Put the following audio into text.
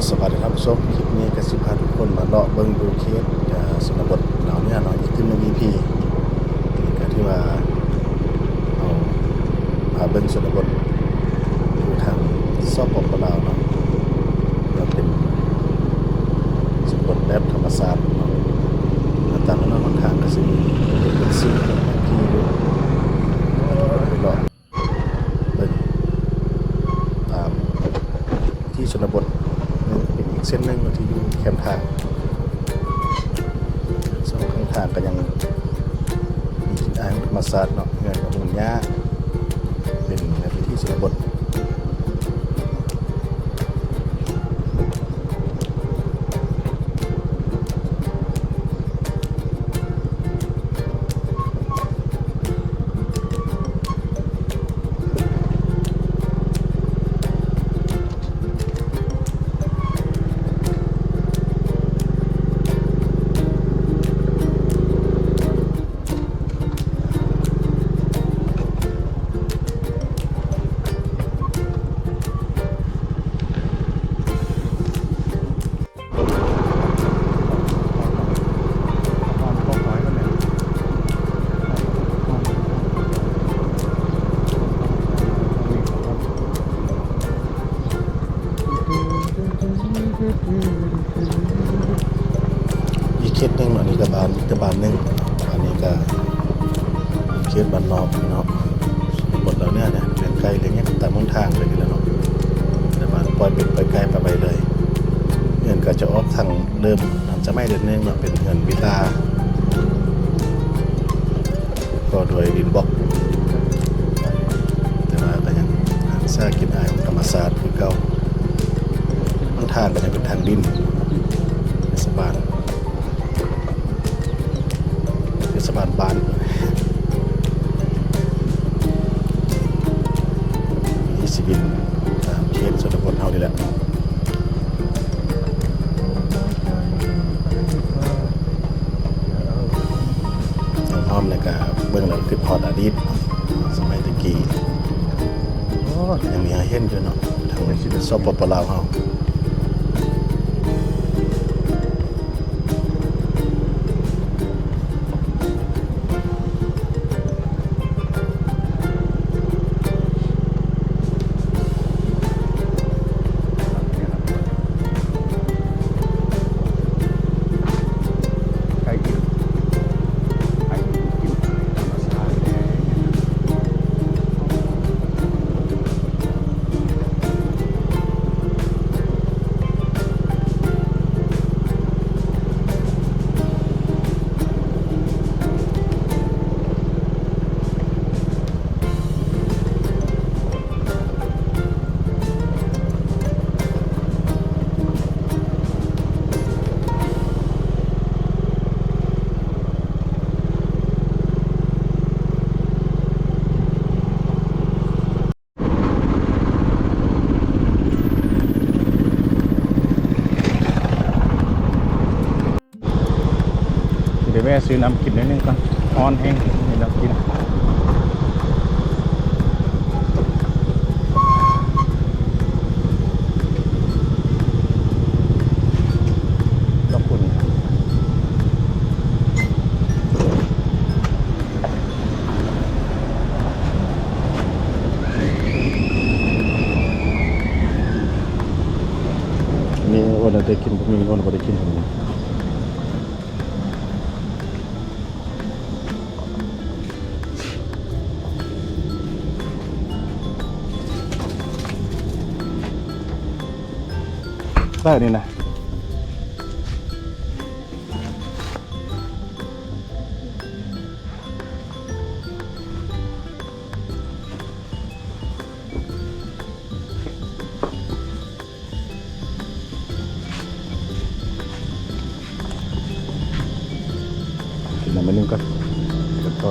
สวัสดีครับผู้ชมคลิปนี้กสิพาทุกคนมาเลาะเบิ้งดูเคสสนบทเราเนี่ยเนาะอีกที่หนึ่ง EP นี่ก็ที่ว่าเอาพาเบิ้งสนบทอยู่ทางซอกปลาวเนาะแล้วเป็นสนบทแบบธรรมศาสตร์เนาะตามนั้นค่อนข้างก็สิเป็นสิ่งที่อยู่ไปเลาะเบิ้งตามที่ชนบทเป็นอีกเส้นหนึ่งที่อยู่แคมทางสองข้างทางก็ยังมีหินอ่างธรรมศาสตร์เนาะเงินกับมูลหญ้าเป็นพื้นที่ชนบทอีกเคสหนึ่งอันนี้ก็บานหนึ่งอันนี้ก็เคสบานนอกเนาะบทเราเนี่ยเลี้ยงไก่เลี้ยงเนี่ยตามทางเลยแล้วเนาะแต่บานปล่อยเป็ดไปไกลไปเลยเงินก็จะออกทางเดิมมันจะไม่เดินเนื่องเนาะเป็นเงินวิลาก็โดยดินบล็อกแต่ว่าก็ยังสร้างกินอายของธรรมศาสตร์คือเก่าทางก็ยังเป็นทางดินเทศบาลบ้านมีสิบินตามเคสชนบทเฮานี่แหละอ้อมเนี่ยก็เบื้องหลังคือพอดอดีตสมัยตะกี้ยังมีให้เห็นอยู่เนาะทางนี้เป็นสปปลาวเฮาเดี๋ยวแม่ซื้อน้ำกินนิดนึงก่อนออนแห้งนี่เรากินขอบคุณมีวันอะไรกินมีวันอะไรกินได้นี่นะกินน้ำมันนึงก่อนแล้วก็